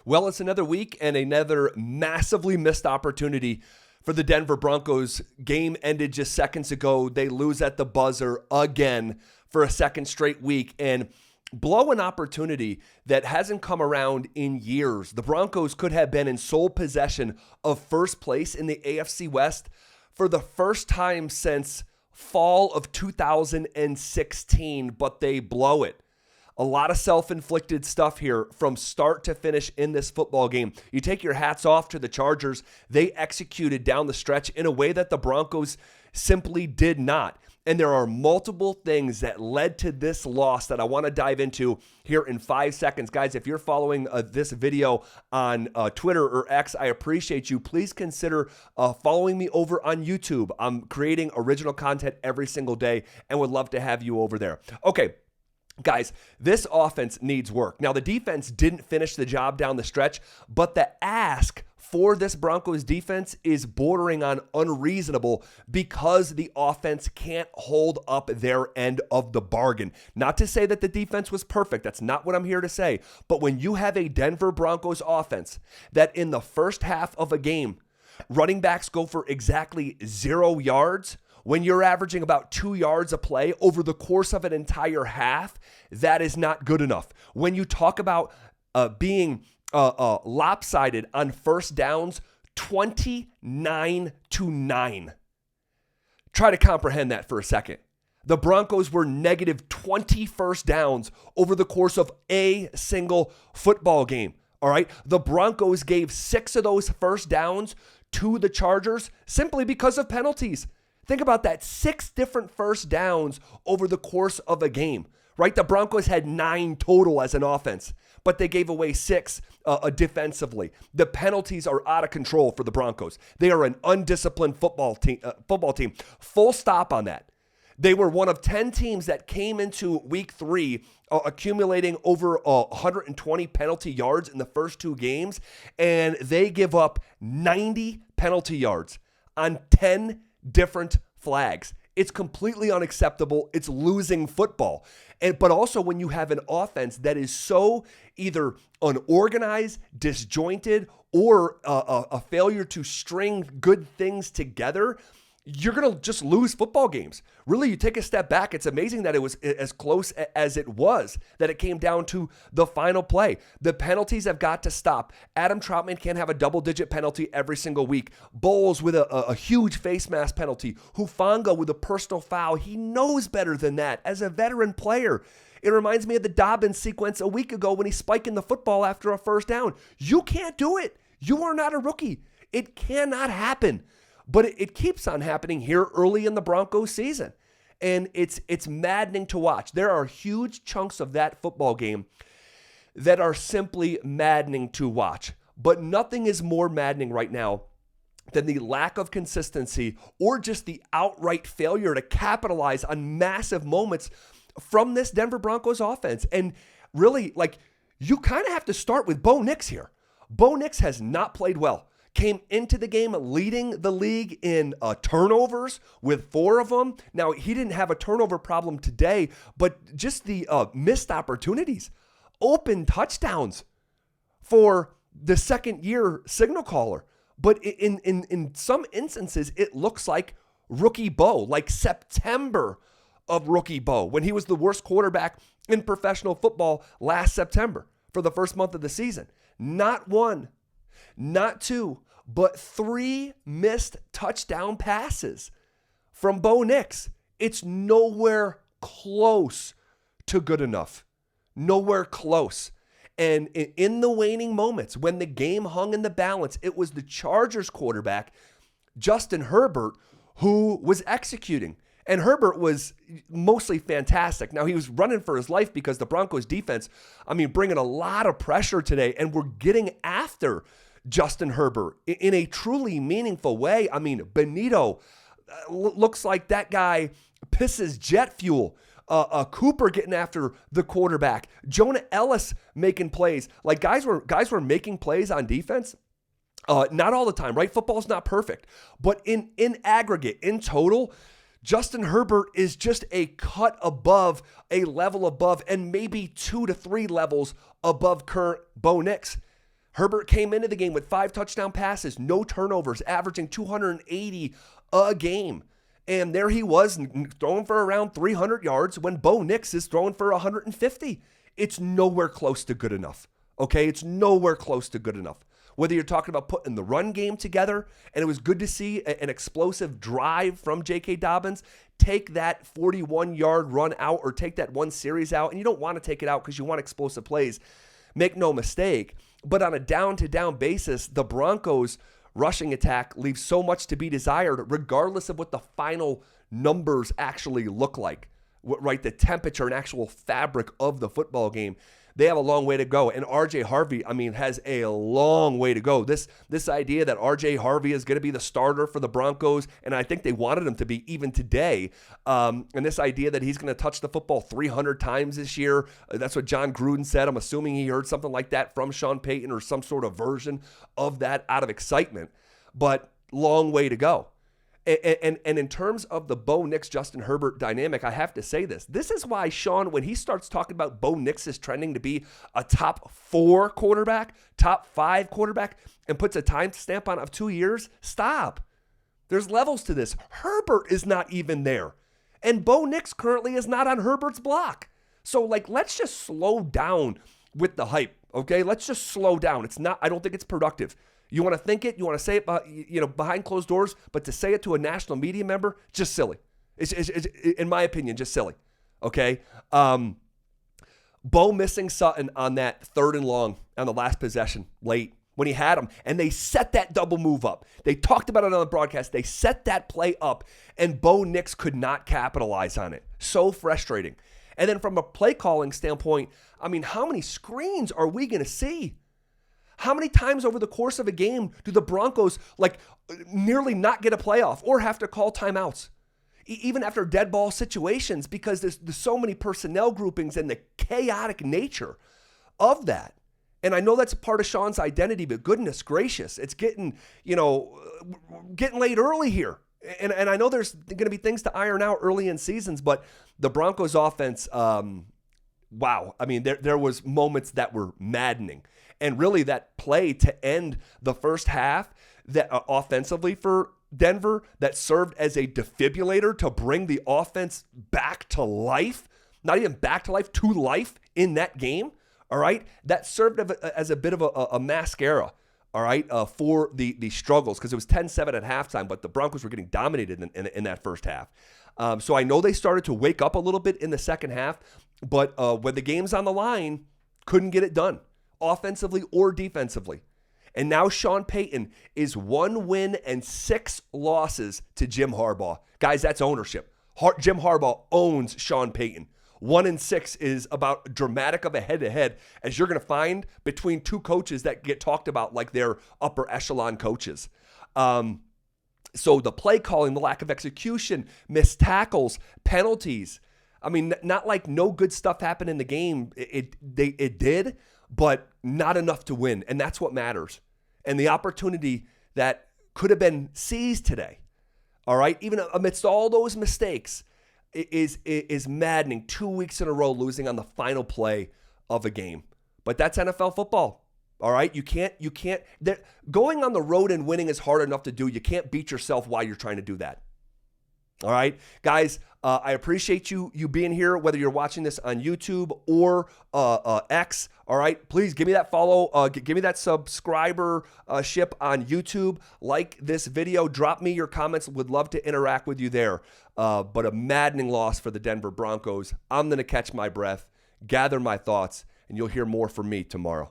Well, it's another week and another massively missed opportunity for the Denver Broncos. Game ended just seconds ago. They lose at the buzzer again for a second straight week and blow an opportunity that hasn't come around in years. The Broncos could have been in sole possession of first place in the AFC West for the first time since fall of 2016, but they blow it. A lot of self-inflicted stuff here from start to finish in this football game. You take your hats off to the Chargers. They executed down the stretch in a way that the Broncos simply did not. And there are multiple things that led to this loss that I want to dive into here in 5 seconds. Guys, if you're following this video on Twitter or X, I appreciate you. Please consider following me over on YouTube. I'm creating original content every single day and would love to have you over there. Okay. Guys, this offense needs work. Now, the defense didn't finish the job down the stretch, but the ask for this Broncos defense is bordering on unreasonable because the offense can't hold up their end of the bargain. Not to say that the defense was perfect. That's not what I'm here to say. But when you have a Denver Broncos offense that in the first half of a game, running backs go for exactly 0 yards, when you're averaging about 2 yards a play over the course of an entire half, that is not good enough. When you talk about being lopsided on first downs, 29-9. Try to comprehend that for a second. The Broncos were negative 20 first downs over the course of a single football game. All right. The Broncos gave 6 of those first downs to the Chargers simply because of penalties. Think about that, 6 different first downs over the course of a game, right? The Broncos had 9 total as an offense, but they gave away 6 defensively. The penalties are out of control for the Broncos. They are an undisciplined football team. Full stop on that. They were one of 10 teams that came into week 3 accumulating over 120 penalty yards in the first 2 games, and they give up 90 penalty yards on 10 different flags. It's completely unacceptable. It's losing football. But also when you have an offense that is so either unorganized, disjointed, or a failure to string good things together, you're going to just lose football games. Really, you take a step back, it's amazing that it was as close as it was, that it came down to the final play. The penalties have got to stop. Adam Troutman can't have a double-digit penalty every single week. Bowles with a huge face mask penalty. Hufanga with a personal foul. He knows better than that as a veteran player. It reminds me of the Dobbins sequence a week ago when he's spiking the football after a first down. You can't do it. You are not a rookie. It cannot happen. But it keeps on happening here early in the Broncos season. And it's maddening to watch. There are huge chunks of that football game that are simply maddening to watch. But nothing is more maddening right now than the lack of consistency or just the outright failure to capitalize on massive moments from this Denver Broncos offense. And really, you kind of have to start with Bo Nix here. Bo Nix has not played well. Came into the game leading the league in turnovers with 4 of them. Now, he didn't have a turnover problem today, but just the missed opportunities, open touchdowns for the second-year signal caller. But in some instances, it looks like rookie Bo, like September of rookie Bo, when he was the worst quarterback in professional football last September for the first month of the season. Not 1, not 2, but 3 missed touchdown passes from Bo Nix. It's nowhere close to good enough. Nowhere close. And in the waning moments, when the game hung in the balance, it was the Chargers quarterback, Justin Herbert, who was executing. And Herbert was mostly fantastic. Now, he was running for his life because the Broncos defense, bringing a lot of pressure today, and we're getting after Justin Herbert in a truly meaningful way. Benito looks like that guy pisses jet fuel. Cooper getting after the quarterback. Jonah Ellis making plays. Guys were making plays on defense. Not all the time, right? Football's not perfect. But in aggregate, in total, Justin Herbert is just a cut above, a level above, and maybe 2 to 3 levels above current Bo Nix. Herbert came into the game with 5 touchdown passes, no turnovers, averaging 280 a game. And there he was throwing for around 300 yards when Bo Nix is throwing for 150. It's nowhere close to good enough. Okay, it's nowhere close to good enough. Whether you're talking about putting the run game together, and it was good to see an explosive drive from J.K. Dobbins, take that 41-yard run out or take that one series out, and you don't want to take it out because you want explosive plays. Make no mistake, but on a down-to-down basis, the Broncos' rushing attack leaves so much to be desired, regardless of what the final numbers actually look like, right? The temperature and actual fabric of the football game. They have a long way to go. And R.J. Harvey, has a long way to go. This idea that R.J. Harvey is going to be the starter for the Broncos, and I think they wanted him to be even today, and this idea that he's going to touch the football 300 times this year, that's what John Gruden said. I'm assuming he heard something like that from Sean Payton or some sort of version of that out of excitement. But long way to go. And in terms of the Bo Nix, Justin Herbert dynamic, I have to say this. This is why Sean, when he starts talking about Bo Nix is trending to be a top 4 quarterback, top 5 quarterback, and puts a time stamp on it of 2 years, stop. There's levels to this. Herbert is not even there. And Bo Nix currently is not on Herbert's block. So, let's just slow down with the hype, okay? Let's just slow down. I don't think it's productive. You want to think it, you want to say it, behind closed doors, but to say it to a national media member, just silly. It's in my opinion, just silly. Okay. Bo missing Sutton on that 3rd and long on the last possession late when he had him, and they set that double move up. They talked about it on the broadcast. They set that play up, and Bo Nix could not capitalize on it. So frustrating. And then from a play calling standpoint, how many screens are we going to see? How many times over the course of a game do the Broncos nearly not get a playoff or have to call timeouts? Even after dead ball situations, because there's so many personnel groupings and the chaotic nature of that. And I know that's a part of Sean's identity, but goodness gracious, it's getting late early here. And I know there's going to be things to iron out early in seasons, but the Broncos offense, wow. There was moments that were maddening. And really that play to end the first half that offensively for Denver that served as a defibrillator to bring the offense back to life, not even back to life, to life in that game, all right? That served as a bit of a mascara, all right, for the struggles, because it was 10-7 at halftime, but the Broncos were getting dominated in that first half. So I know they started to wake up a little bit in the second half, but when the game's on the line, couldn't get it done, offensively or defensively. And now Sean Payton is 1 win and 6 losses to Jim Harbaugh. Guys, that's ownership. Jim Harbaugh owns Sean Payton. 1 and 6 is about dramatic of a head-to-head, as you're going to find between two coaches that get talked about like they're upper echelon coaches. So the play calling, the lack of execution, missed tackles, penalties. Not like no good stuff happened in the game. It did, but not enough to win, and that's what matters. And the opportunity that could have been seized today, all right, even amidst all those mistakes, is maddening. 2 weeks in a row losing on the final play of a game. But that's NFL football, all right? You can't. Going on the road and winning is hard enough to do. You can't beat yourself while you're trying to do that. All right, guys, I appreciate you being here, whether you're watching this on YouTube or X. All right, please give me that follow. Give me that subscriber ship on YouTube. Like this video. Drop me your comments. Would love to interact with you there. But a maddening loss for the Denver Broncos. I'm going to catch my breath, gather my thoughts, and you'll hear more from me tomorrow.